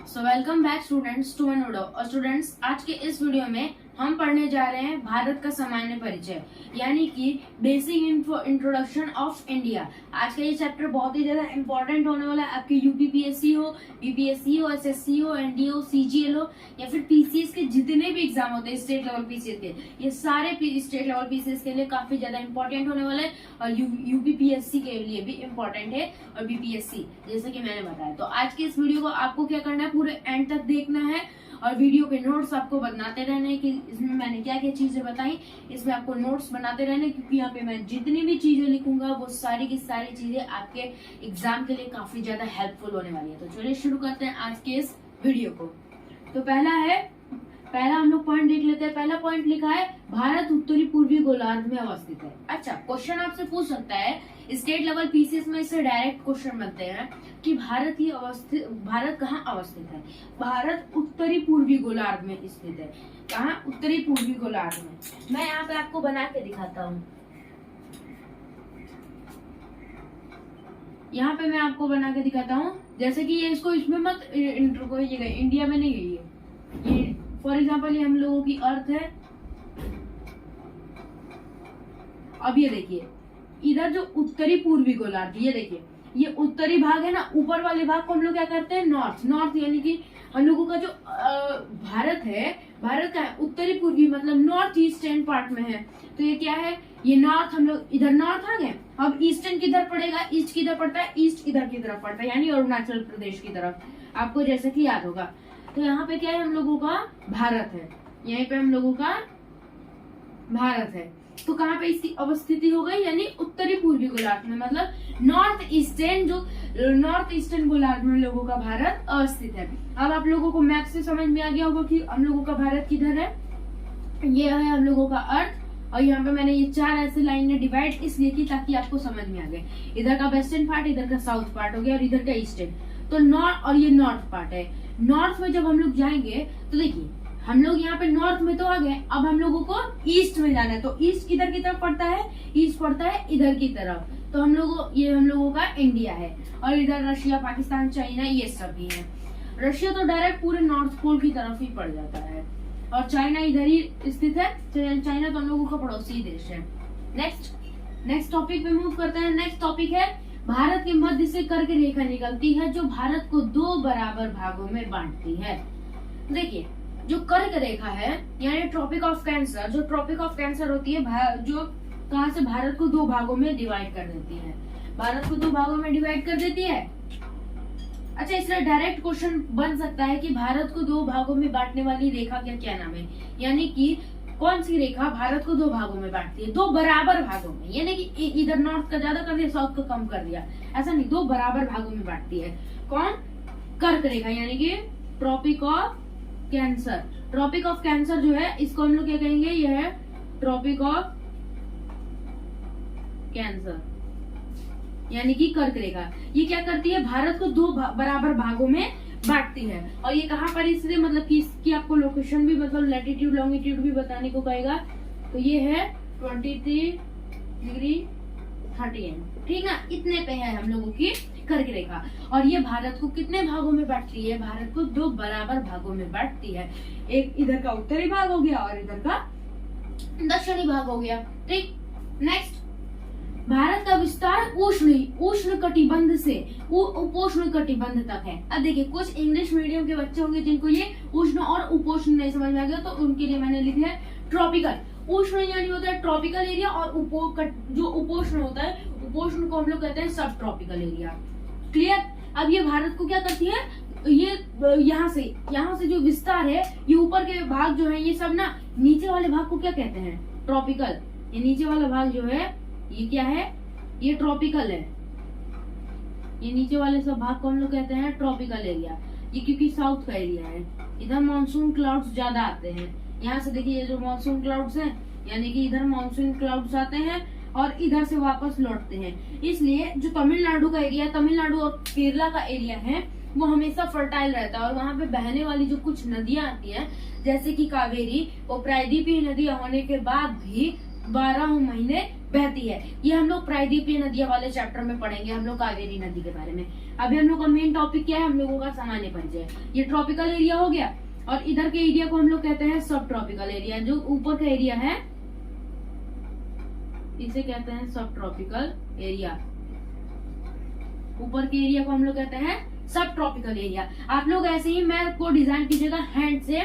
So welcome back students to one video. और students, आज के इस वीडियो में हम पढ़ने जा रहे हैं भारत का सामान्य परिचय, यानी कि बेसिक इंट्रोडक्शन ऑफ इंडिया। आज का ये चैप्टर बहुत ही ज्यादा इंपॉर्टेंट होने वाला है। आपके यूपीपीएससी हो, बीपीएससी हो, एसएससी हो, एनडीए हो, सीजीएल हो या फिर पीसीएस के जितने भी एग्जाम होते हैं स्टेट लेवल पीसीएस के, ये सारे स्टेट लेवल पीसीएस के लिए काफी ज्यादा इंपॉर्टेंट होने वाले हैं और यूपीपीएससी के लिए भी इम्पोर्टेंट है और बीपीएससी, जैसे कि मैंने बताया। तो आज के इस वीडियो को आपको क्या करना है, पूरे एंड तक देखना है और वीडियो के नोट्स आपको बनाते रहने हैं कि इसमें मैंने क्या क्या चीजें बताई। इसमें आपको नोट्स बनाते रहने, क्योंकि यहाँ पे मैं जितनी भी चीजें लिखूंगा वो सारी की सारी चीजें आपके एग्जाम के लिए काफी ज्यादा हेल्पफुल होने वाली है। तो चलिए शुरू करते हैं आज के इस वीडियो को। तो पहला हम लोग पॉइंट देख लेते हैं। पहला पॉइंट लिखा है भारत उत्तरी पूर्वी गोलार्ध में अवस्थित है। अच्छा, क्वेश्चन आपसे पूछ सकता है, स्टेट लेवल पीसीएस में इससे डायरेक्ट क्वेश्चन बनते हैं कि भारत कहाँ अवस्थित है। भारत उत्तरी पूर्वी गोलार्ध में स्थित है। कहाँ? उत्तरी पूर्वी गोलार्ध में। मैं यहाँ पे आपको बना के दिखाता हूँ। यहाँ पे मैं आपको बना के दिखाता हूँ, जैसे कि ये इसको इसमें मत इंटर को इंडिया में नहीं है ये फॉर एग्जाम्पल ये हम लोगों की अर्थ है। अब ये देखिए, इधर जो उत्तरी पूर्वी गोलार्ध, ये देखिए ये उत्तरी भाग है ना, ऊपर वाले भाग को हम लोग क्या करते हैं, नॉर्थ, यानी कि हम लोगों का जो भारत है, भारत का है उत्तरी पूर्वी, मतलब नॉर्थ ईस्टर्न पार्ट में है। तो ये क्या है, ये नॉर्थ, हम लोग इधर नॉर्थ आ गए। अब ईस्टर्न किधर पड़ेगा, ईस्ट किधर पड़ता है, ईस्ट इधर की तरफ पड़ता है, यानी अरुणाचल प्रदेश की तरफ, आपको जैसे कि याद होगा। तो यहाँ पे क्या है, हम लोगों का भारत है, यहीं पे हम लोगों का भारत है। तो कहाँ पे इसकी अवस्थिति हो गई, यानी उत्तरी पूर्वी गोलार्ध में, मतलब नॉर्थ ईस्टर्न गोलार्ध में लोगों का भारत अवस्थित है। अब आप लोगों को मैप से समझ में आ गया होगा कि हम लोगों का भारत किधर है। ये है हम लोगों का अर्थ, और यहाँ पे मैंने ये चार ऐसे लाइन में डिवाइड इसलिए की ताकि आपको समझ में आ गए। इधर का वेस्टर्न पार्ट, इधर का साउथ पार्ट हो गया और इधर का ईस्टर्न। तो नॉर्थ, और ये नॉर्थ पार्ट है। नॉर्थ में जब हम लोग जाएंगे तो देखिए हम लोग यहाँ पे नॉर्थ में तो आ गए, अब हम लोगों को ईस्ट में जाना है। तो ईस्ट किधर की तरफ पड़ता है, ईस्ट पड़ता है इधर की तरफ। तो ये हम लोगों का इंडिया है, और इधर रशिया, पाकिस्तान, चाइना, ये सब भी है। रशिया तो डायरेक्ट पूरे नॉर्थ पोल की तरफ ही पड़ जाता है, और चाइना इधर ही स्थित है। चाइना तो हम लोगों का पड़ोसी देश है। नेक्स्ट टॉपिक पे मूव करते हैं। नेक्स्ट टॉपिक है, भारत के मध्य से कर्क रेखा निकलती है जो भारत को दो बराबर भागों में बांटती है। देखिए, जो कर्क रेखा है यानी ट्रॉपिक ऑफ कैंसर, जो ट्रॉपिक ऑफ कैंसर होती है, जो कहाँ से भारत को दो भागों में डिवाइड कर देती है, भारत को दो भागों में डिवाइड कर देती है। अच्छा, इसलिए डायरेक्ट क्वेश्चन बन सकता है कि भारत को दो भागों में बांटने वाली रेखा का क्या नाम है, यानी कि कौन सी रेखा भारत को दो भागों में बांटती है, दो बराबर भागों में, यानी कि इधर नॉर्थ का ज्यादा कर दिया, साउथ का कम कर दिया, ऐसा नहीं, दो बराबर भागों में बांटती है। कौन? कर्क रेखा, यानी कि tropic of cancer. Tropic of cancer जो है, इसको हम लोग क्या कहेंगे, यह है ट्रॉपिक ऑफ कैंसर, यानी कि कर्क रेखा। ये क्या करती है, भारत को दो बराबर भागों में बांटती है। और ये कहाँ पर स्थित है, मतलब कि इसकी आपको लोकेशन भी, मतलब लैटिट्यूड लॉन्गिट्यूड भी बताने को कहेगा। तो ये है 23 डिग्री 30, ठीक है, इतने पे है हम लोगों की कर्क रेखा। और ये भारत को कितने भागों में बांटती है, भारत को दो बराबर भागों में बांटती है। एक इधर का उत्तरी भाग हो गया और इधर का दक्षिणी भाग हो गया, ठीक। नेक्स्ट, भारत का विस्तार उष्ण कटिबंध से उपोष्ण कटिबंध तक है। अब देखिए, कुछ इंग्लिश मीडियम के बच्चे होंगे जिनको ये उष्ण और उपोष्ण नहीं समझ में आ गया, तो उनके लिए मैंने लिखा है ट्रॉपिकल। उष्ण यानी होता है ट्रॉपिकल एरिया, और जो उपोष्ण होता है, उपोष्ण को हम लोग कहते हैं सब ट्रॉपिकल एरिया। क्लियर? अब ये भारत को क्या करती है, ये यहाँ से जो विस्तार है, ये ऊपर के भाग जो है ये सब ना, नीचे वाले भाग को क्या कहते हैं, ट्रॉपिकल। ये नीचे वाला भाग जो है ये क्या है, ये ट्रॉपिकल है। ये नीचे वाले सब भाग को हम लोग कहते हैं ट्रॉपिकल एरिया। ये क्योंकि साउथ का एरिया है, इधर मानसून क्लाउड्स ज्यादा आते हैं। यहाँ से देखिए, ये जो मानसून क्लाउड्स हैं, यानी कि इधर मानसून क्लाउड्स आते हैं और इधर से वापस लौटते हैं। इसलिए जो तमिलनाडु का एरिया, तमिलनाडु और केरला का एरिया है, वो हमेशा फर्टाइल रहता है। और वहाँ पे बहने वाली जो कुछ नदियां आती हैं, जैसे कि कावेरी, वो प्रायद्वीपीय नदियां होने के बाद भी 12 महीने बहती है। ये हम लोग प्रायद्वीपीय नदियां वाले चैप्टर में पढ़ेंगे हम लोग कावेरी नदी के बारे में। अभी हम लोग का मेन टॉपिक क्या है, हम लोगों का सामान्य परिचय। ये ट्रॉपिकल एरिया हो गया, और इधर के एरिया को हम लोग कहते हैं सब ट्रॉपिकल एरिया। जो ऊपर का एरिया है इसे कहते हैं सब ट्रॉपिकल एरिया। ऊपर के एरिया को हम लोग कहते हैं सब ट्रॉपिकल एरिया। आप लोग ऐसे ही मैप को डिजाइन कीजिएगा हैंड से।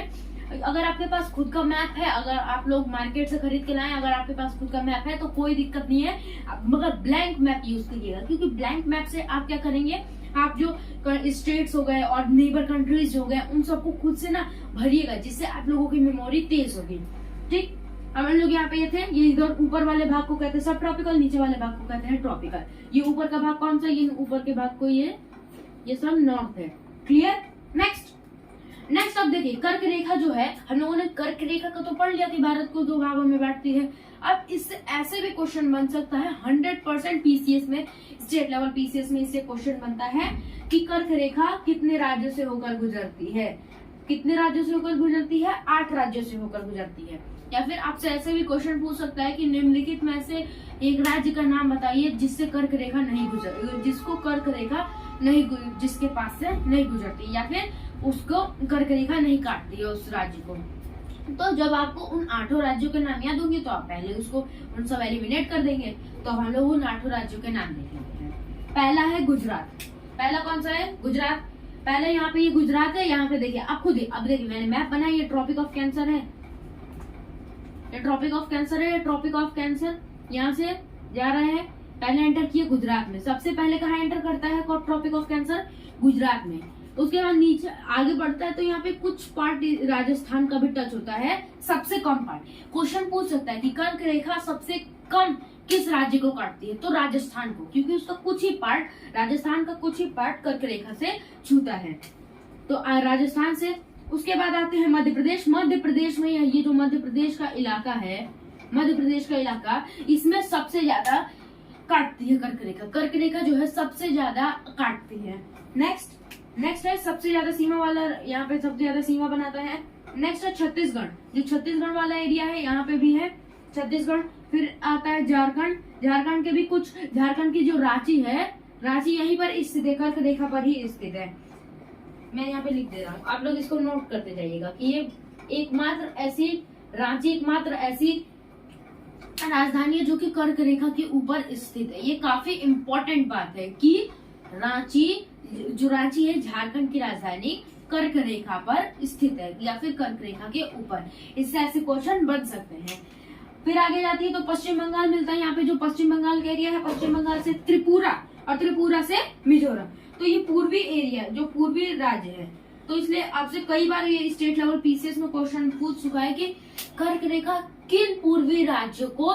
अगर आपके पास खुद का मैप है, अगर आप लोग मार्केट से खरीद के लाएं, अगर आपके पास खुद का मैप है तो कोई दिक्कत नहीं है, मगर ब्लैंक मैप यूज कीजिएगा। क्योंकि ब्लैंक मैप से आप क्या करेंगे, आप जो स्टेट्स हो गए और नेबर कंट्रीज हो गए उन सबको खुद से ना भरिएगा, जिससे आप लोगों की मेमोरी तेज होगी। ठीक, अब हम लोग यहाँ पे ये थे, ये इधर ऊपर वाले भाग को कहते हैं सब ट्रॉपिकल, नीचे वाले भाग को कहते हैं ट्रॉपिकल। ये ऊपर का भाग कौन सा, ये ऊपर के भाग को ये सब नॉर्थ है। क्लियर। नेक्स्ट अब देखिए कर्क रेखा जो है, हम लोगों ने कर्क रेखा का तो पढ़ लिया कि भारत को 2 भागों में बांटती है। अब इससे ऐसे भी क्वेश्चन बन सकता है 100% पीसीएस में, स्टेट लेवल पीसीएस में इससे क्वेश्चन बनता है कि कर्क रेखा कितने राज्यों से होकर गुजरती है। कितने राज्यों से होकर गुजरती है, 8 राज्यों से होकर गुजरती है। या फिर आपसे ऐसे भी क्वेश्चन पूछ सकता है कि निम्नलिखित में से एक राज्य का नाम बताइए जिससे कर्क रेखा नहीं गुजर, जिसको कर्क रेखा नहीं, जिसके पास से नहीं गुजरती, या फिर उसको कर्क रेखा नहीं काटती है उस राज्य को। तो जब आपको उन 8 राज्यों के नाम याद होंगे तो आप पहले उसको उन सब एलिमिनेट कर देंगे। तो हम लोग उन 8 राज्यों के नाम देखेंगे। पहला है गुजरात। पहला कौन सा है, गुजरात। पहले यहाँ पे ये गुजरात है, यहाँ पे देखिए आप खुद ही, अब देखिए मैंने मैप बनाया, ये ट्रॉपिक ऑफ कैंसर है, ये ट्रॉपिक ऑफ कैंसर है, ट्रॉपिक ऑफ कैंसर यहाँ से जा रहे हैं। पहले एंटर किए गुजरात में, सबसे पहले कहाँ एंटर करता है ट्रॉपिक ऑफ कैंसर, गुजरात में। उसके बाद नीचे आगे बढ़ता है तो यहाँ पे कुछ पार्ट राजस्थान का भी टच होता है, सबसे कम पार्ट। क्वेश्चन पूछ सकता है कि कर्क रेखा सबसे कम किस राज्य को काटती है, तो राजस्थान को, क्योंकि उसका कुछ ही पार्ट, राजस्थान का कुछ ही पार्ट कर्क रेखा से छूता है। तो राजस्थान से उसके बाद आते हैं मध्य प्रदेश। मध्य प्रदेश में ये जो मध्य प्रदेश का इलाका है, मध्य प्रदेश का इलाका, इसमें सबसे ज्यादा काटती है कर्क रेखा। कर्क रेखा जो है सबसे ज्यादा काटती है। नेक्स्ट है सबसे ज्यादा सीमा वाला, यहाँ पे सबसे ज्यादा सीमा बनाता है। नेक्स्ट है छत्तीसगढ़, जो छत्तीसगढ़ वाला एरिया है यहाँ पे भी है छत्तीसगढ़। फिर आता है झारखंड। झारखंड के भी कुछ, झारखंड की जो रांची है, रांची यहीं पर स्थित है, कर्क रेखा पर ही स्थित है। मैं यहाँ पे लिख दे रहा हूँ, आप लोग इसको नोट करते जाइएगा कि ये एकमात्र ऐसी रांची, एकमात्र ऐसी राजधानी है जो कि कर्क रेखा के ऊपर स्थित है। ये काफी इम्पोर्टेंट बात है कि रांची, जो रांची है झारखंड की राजधानी, कर्क रेखा पर स्थित है या फिर कर्क रेखा के ऊपर। इससे ऐसे क्वेश्चन बन सकते हैं। फिर आगे जाती है तो पश्चिम बंगाल मिलता है। यहाँ पे जो पश्चिम बंगाल का एरिया है, पश्चिम बंगाल से त्रिपुरा और त्रिपुरा से मिजोरम। तो ये पूर्वी एरिया, जो पूर्वी राज्य है, तो इसलिए आपसे कई बार ये स्टेट लेवल पीसीएस में क्वेश्चन पूछ चुका है कि कर्क रेखा किन पूर्वी राज्यों को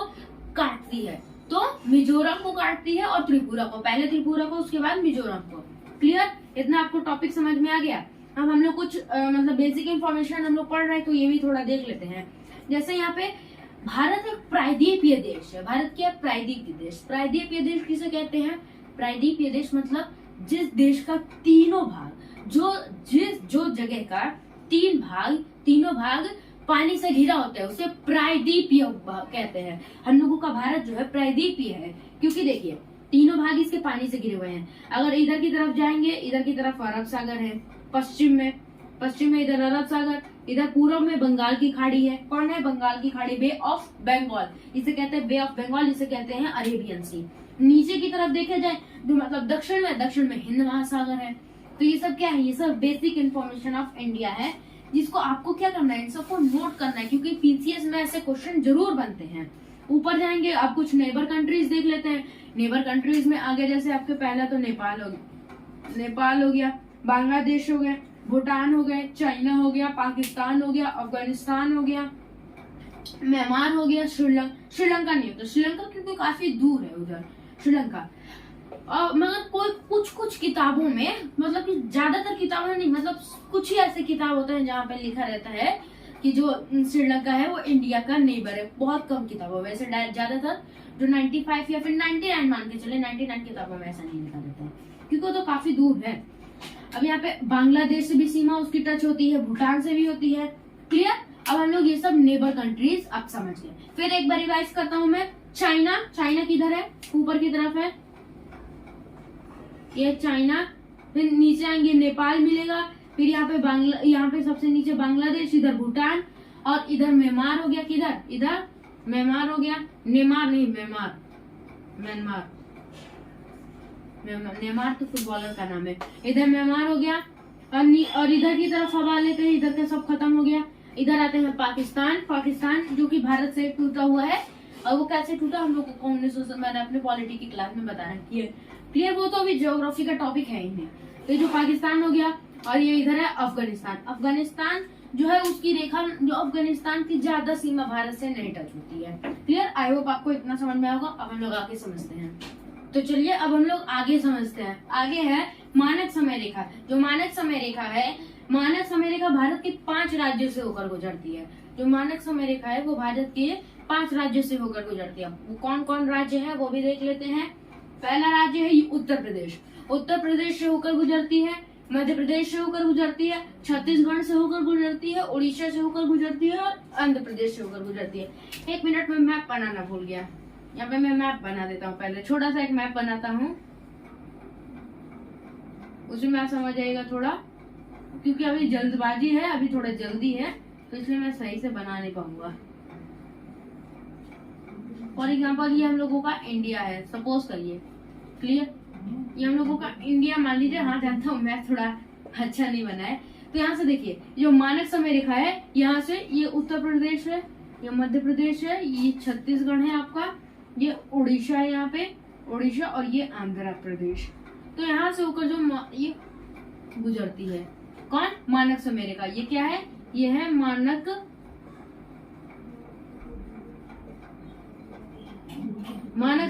काटती है, तो मिजोरम को काटती है और त्रिपुरा को, पहले त्रिपुरा को उसके बाद मिजोरम को। क्लियर, इतना आपको टॉपिक समझ में आ गया। अब हम लोग कुछ मतलब बेसिक इंफॉर्मेशन हम लोग पढ़ रहे हैं तो ये भी थोड़ा देख लेते हैं। जैसे यहाँ पे भारत एक प्रायद्वीपीय देश है। भारत क्या, प्रायद्वीपीय देश। प्रायद्वीपीय देश किसे कहते हैं, प्रायद्वीपीय देश मतलब जिस देश का तीनों भाग, जो जगह का तीनों भाग पानी से घिरा होता है उसे प्रायद्वीपीय कहते हैं। हम लोगों का भारत जो है प्रायद्वीपीय है, क्योंकि देखिए तीनों भाग इसके पानी से घिरे हुए हैं। अगर इधर की तरफ जाएंगे, इधर की तरफ अरब सागर है, पश्चिम में इधर अरब सागर, इधर पूर्व में बंगाल की खाड़ी है। कौन है, बंगाल की खाड़ी, बे ऑफ बंगाल, इसे कहते हैं बे ऑफ बंगाल, इसे कहते हैं अरेबियन सी। नीचे की तरफ देखे जाए जो मतलब दक्षिण में हिंद महासागर है। तो ये सब क्या है, ये सब बेसिक इंफॉर्मेशन ऑफ इंडिया है, जिसको आपको क्या करना है, इन सबको नोट करना है, क्योंकि पीसीएस में ऐसे क्वेश्चन जरूर बनते हैं। ऊपर जाएंगे आप कुछ नेबर कंट्रीज देख लेते हैं। नेबर कंट्रीज में आगे जैसे आपके पहला तो नेपाल हो गया, बांग्लादेश हो गया, भूटान हो गए, चाइना हो गया, पाकिस्तान हो गया, अफगानिस्तान हो गया, म्यांमार हो गया, श्रीलंका नहीं होता, श्रीलंका क्योंकि काफी दूर है उधर श्रीलंका। मगर कोई कुछ किताबों में, मतलब कि ज्यादातर किताबों नहीं, मतलब कुछ ही ऐसे किताब होते हैं जहाँ पे लिखा रहता है कि जो श्रीलंका है वो इंडिया का नेबर है। बहुत कम किताबों, वैसे ज्यादातर जो 95 या फिर 99 मान के चले, 99 किताबों में ऐसा नहीं लिखा रहता है, क्योंकि वो तो काफी दूर है। अब यहाँ पे बांग्लादेश से भी सीमा उसकी टच होती है, भूटान से भी होती है। क्लियर। अब हम लोग ये सब नेबर कंट्रीज अब समझ गए। फिर एक बार रिवाइज करता हूं मैं। चाइना, चाइना किधर है? ऊपर की तरफ है, ये चाइना। फिर नीचे आएंगे नेपाल मिलेगा, फिर यहाँ पे यहाँ पे सबसे नीचे बांग्लादेश, इधर भूटान, और इधर म्यांमार हो गया। किधर? इधर म्यांमार हो गया, नेमार नहीं म्यांमार, म्यांमार, नेमार तो फुटबॉलर का नाम है। इधर म्यांमार हो गया, और इधर की तरफ हवा लेते हैं, इधर का सब खत्म हो गया। इधर आते हैं पाकिस्तान, पाकिस्तान जो कि भारत से टूटा हुआ है, और वो कैसे टूटा हम लोग को 1900 मैंने अपने पॉलिटी की क्लास में बताया क्लियर। वो तो अभी ज्योग्राफी का टॉपिक है इनमें। तो जो पाकिस्तान हो गया, और ये इधर है अफगानिस्तान। अफगानिस्तान जो है उसकी रेखा, जो अफगानिस्तान की ज्यादा सीमा भारत से नहीं टच होती है। क्लियर? आई होप आपको इतना समझ में आएगा। अब हम लोग आगे समझते हैं। तो चलिए अब हम लोग आगे समझते हैं। आगे है मानक समय रेखा। जो मानक समय रेखा है, मानक समय रेखा भारत के 5 राज्यों से होकर गुजरती है। जो मानक समय रेखा है वो भारत के 5 राज्यों से होकर गुजरती है। वो कौन कौन राज्य है वो भी देख लेते हैं। पहला राज्य है उत्तर प्रदेश। उत्तर प्रदेश से होकर गुजरती है, मध्य प्रदेश से होकर गुजरती है, छत्तीसगढ़ से होकर गुजरती है, उड़ीसा से होकर गुजरती है, और आंध्र प्रदेश से होकर गुजरती है। 1 मिनट में मैप बनाना भूल गया, यहाँ पे मैं मैप बना देता हूँ। पहले छोटा सा एक मैप बनाता हूँ, उसमें आप समझ जाएगा थोड़ा, क्योंकि अभी जल्दबाजी है, अभी थोड़ा जल्दी है, तो इसलिए मैं सही से बना नहीं पाऊंगा। फॉर एग्जाम्पल ये हम लोगों का इंडिया है, सपोज करिए। क्लियर? ये हम लोगों का इंडिया मान लीजिए। हाँ जानता हूँ मैं थोड़ा अच्छा नहीं बना है। तो यहाँ से देखिए, जो मानक समय रेखा है, यहाँ से ये उत्तर प्रदेश है, ये मध्य प्रदेश है, ये छत्तीसगढ़ है आपका, ये उड़ीसा है, यहाँ पे उड़ीसा, और ये आंध्र प्रदेश। तो यहाँ से होकर जो ये गुजरती है, कौन? मानक समय रेखा। ये क्या है? ये है मानक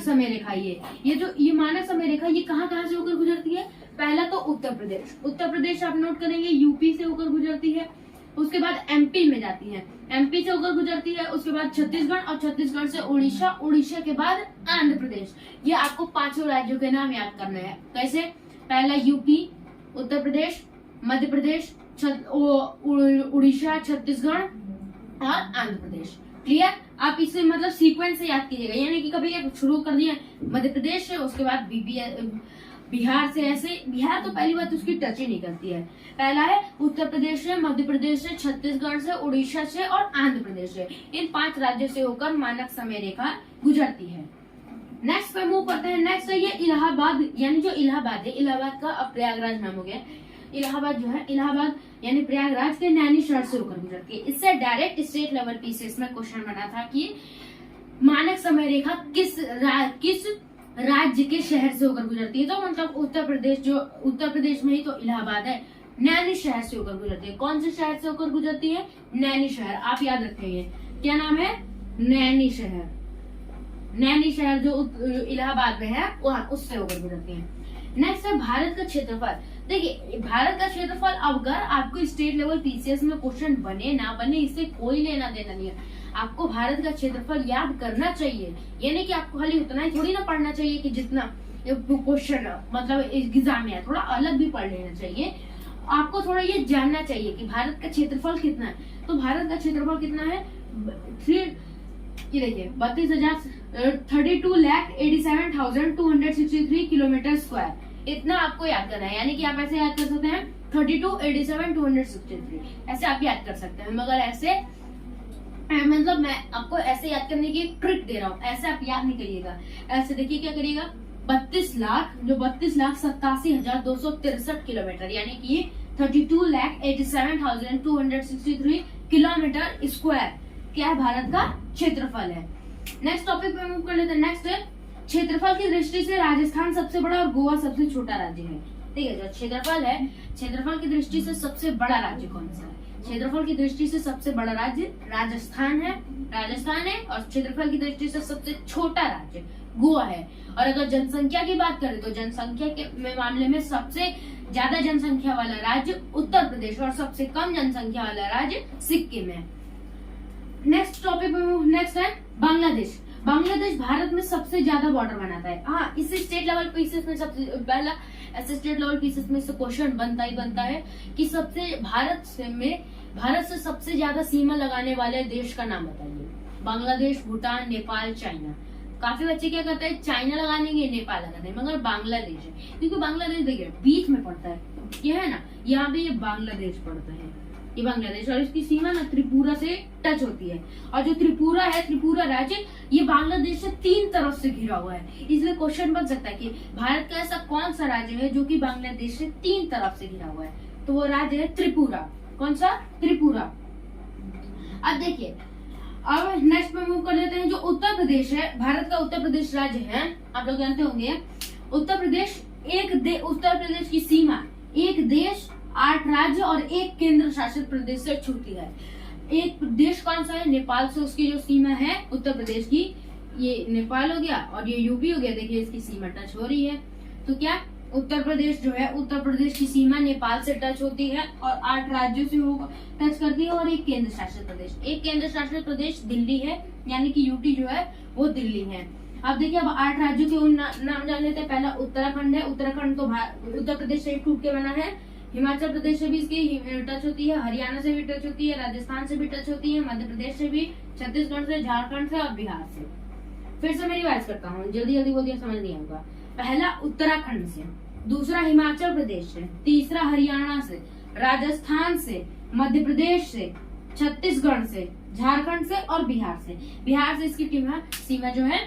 समय रेखा। ये मानक समय रेखा ये कहाँ कहाँ से होकर गुजरती है? पहला तो उत्तर प्रदेश। उत्तर प्रदेश आप नोट करेंगे, यूपी से होकर गुजरती है। उसके बाद एमपी में जाती है, एमपी से होकर गुजरती है। उसके बाद छत्तीसगढ़, और छत्तीसगढ़ से उड़ीसा, उड़ीसा के बाद आंध्र प्रदेश। ये आपको 5 राज्यों के नाम याद करने हैं। कैसे? पहला यूपी, उत्तर प्रदेश, मध्य प्रदेश, उड़ीसा, छत्तीसगढ़ और आंध्र प्रदेश। क्लियर? आप इसे मतलब सीक्वेंस से याद कीजिएगा, यानी कि कभी शुरू कर दिया मध्य प्रदेश से, उसके बाद बिहार से, ऐसे बिहार तो पहली बात उसकी टच ही नहीं करती है। पहला है उत्तर प्रदेश से, मध्य प्रदेश से, छत्तीसगढ़ से, उड़ीसा से और आंध्र प्रदेश से। इन 5 राज्यों से होकर मानक समय रेखा गुजरती है। नेक्स्ट पे मूव करते हैं। नेक्स्ट है ये इलाहाबाद, यानी जो इलाहाबाद है, इलाहाबाद का अब प्रयागराज नाम हो गया। इलाहाबाद जो है, इलाहाबाद यानी प्रयागराज के नैनी शहर से होकर गुजरती है। इससे डायरेक्ट स्टेट लेवल पीसीएस में क्वेश्चन बना था कि मानक समय रेखा किस राज्य के शहर से होकर गुजरती है। तो मतलब उत्तर प्रदेश, जो उत्तर प्रदेश में ही तो इलाहाबाद है, नैनी शहर से होकर गुजरती है। कौन से शहर से होकर गुजरती है? नैनी शहर। आप याद रखेंगे क्या नाम है? नैनी शहर। नैनी शहर जो इलाहाबाद में है वहाँ उससे होकर गुजरती है। नेक्स्ट है भारत का क्षेत्रफल। देखिए भारत का क्षेत्रफल, अगर आपको स्टेट लेवल पीसीएस में क्वेश्चन बने ना बने इससे कोई लेना देना नहीं है। आपको भारत का क्षेत्रफल याद करना चाहिए, यानी कि आपको खाली उतना ही थोड़ी ना पढ़ना चाहिए कि जितना क्वेश्चन मतलब एग्जाम में है, थोड़ा अलग भी पढ़ लेना चाहिए। आपको थोड़ा ये जानना चाहिए कि भारत का क्षेत्रफल कितना है। तो भारत का क्षेत्रफल कितना है? ये देखिए 32,87,263 किलोमीटर स्क्वायर। इतना आपको याद करना है, यानी कि आप ऐसे याद कर सकते हैं 32,87,263, ऐसे आप याद कर सकते हैं। मगर ऐसे मतलब मैं आपको ऐसे याद करने की ट्रिक दे रहा हूँ, ऐसे आप याद नहीं करिएगा। ऐसे देखिए क्या करिएगा, 32,87,263 किलोमीटर, यानी कि 32,87,263 किलोमीटर स्क्वायर क्या है? भारत का क्षेत्रफल है। नेक्स्ट टॉपिक पे मूव कर लेते हैं। नेक्स्ट है क्षेत्रफल की दृष्टि से राजस्थान सबसे बड़ा और गोवा सबसे छोटा राज्य है। ठीक है, जो क्षेत्रफल है, क्षेत्रफल की दृष्टि से सबसे बड़ा राज्य कौन सा है? क्षेत्रफल की दृष्टि से सबसे बड़ा राज्य राजस्थान है, और क्षेत्रफल की दृष्टि से सबसे छोटा राज्य गोवा है। और अगर जनसंख्या की बात करें तो जनसंख्या के मामले में सबसे ज्यादा जनसंख्या वाला राज्य उत्तर प्रदेश और सबसे कम जनसंख्या वाला राज्य सिक्किम है। नेक्स्ट टॉपिक नेक्स्ट है बांग्लादेश। बांग्लादेश भारत में सबसे ज्यादा बॉर्डर बनाता है। हाँ, इस स्टेट लेवल पीसेस में सबसे पहला ऐसे स्टेट लेवल पीसेस में से क्वेश्चन बनता ही बनता है कि सबसे भारत में भारत से सबसे ज्यादा सीमा लगाने वाले देश का नाम बताइए। बांग्लादेश, भूटान, नेपाल, चाइना। काफी बच्चे क्या करते हैं, चाइना लगा देंगे, नेपाल लगा देंगे, मगर बांग्लादेश है, क्योंकि बांग्लादेश देखिए बीच में पड़ता है, ये है ना, यहाँ पे ये बांग्लादेश पड़ता है, ये बांग्लादेश, और इसकी सीमा ना त्रिपुरा से टच होती है। और जो त्रिपुरा है, त्रिपुरा राज्य, ये बांग्लादेश से 3 तरफ से घिरा हुआ है। इसलिए क्वेश्चन बन सकता है कि भारत का ऐसा कौन सा राज्य है जो कि बांग्लादेश से 3 तरफ से घिरा हुआ है, तो वो राज्य है त्रिपुरा। कौन सा? त्रिपुरा। अब देखिए, अब नेक्स्ट में मूव कर लेते हैं। जो उत्तर प्रदेश है, भारत का उत्तर प्रदेश राज्य है, आप लोग जानते होंगे। उत्तर प्रदेश उत्तर प्रदेश की सीमा 1 देश, 8 राज्य और 1 केंद्र शासित प्रदेश से छूती है। एक देश कौन सा है? नेपाल से उसकी जो सीमा है उत्तर प्रदेश की, ये नेपाल हो गया और ये यूपी हो गया। देखिए इसकी सीमा टच हो रही है, तो क्या उत्तर प्रदेश जो है, उत्तर प्रदेश की सीमा नेपाल से टच होती है और 8 राज्यों से टच करती है और 1 केंद्र शासित प्रदेश। 1 केंद्र शासित प्रदेश दिल्ली है, यानी कि यूटी जो है वो दिल्ली है। अब देखिए, अब 8 राज्यों के नाम जान लेते हैं। पहला उत्तराखंड है। उत्तराखंड तो उत्तर प्रदेश से टूट के बना है। हिमाचल प्रदेश से भी इसकी टच होती है, हरियाणा से भी टच होती है, राजस्थान से भी टच होती है, मध्य प्रदेश से भी, छत्तीसगढ़ से, झारखंड से और बिहार से। फिर से मैं रिवाइज करता हूँ, जल्दी जल्दी बोलिए, समझ नहीं आऊंगा। पहला उत्तराखंड से, दूसरा हिमाचल प्रदेश से, तीसरा हरियाणा से, राजस्थान से, मध्य प्रदेश से, छत्तीसगढ़ से, झारखंड से और बिहार से। बिहार से इसकी सीमा जो है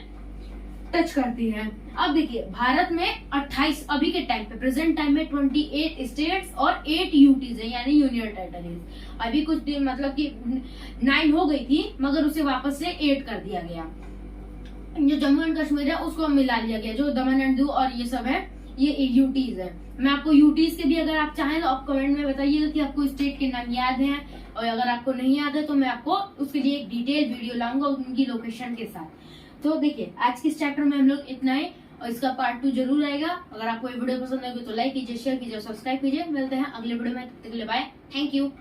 टच करती है। अब देखिए, भारत में 28 अभी के टाइम पे, प्रेजेंट टाइम में 28 स्टेट्स और 8 यूटीज है, यानी यूनियन टेरिटरीज। अभी कुछ मतलब कि 9 हो गई थी, मगर उसे वापस से 8 कर दिया गया। जो जम्मू एंड कश्मीर है उसको मिला लिया गया, जो दमन एंड दीव और ये सब है, ये यूटीज है। मैं आपको यूटीज के भी अगर आप चाहें तो आप कमेंट में बताइएगा कि आपको स्टेट के नाम याद हैं, और अगर आपको नहीं याद है तो मैं आपको उसके लिए एक डिटेल वीडियो लाऊंगा उनकी लोकेशन के साथ। तो देखिए, आज के इस चैप्टर में हम लोग इतना ही, और इसका पार्ट 2 जरूर आएगा। अगर आपको ये वीडियो पसंद आएगी तो लाइक कीजिए, शेयर कीजिए और सब्सक्राइब कीजिए। मिलते हैं अगले वीडियो में, तब तक के लिए बाय, थैंक यू।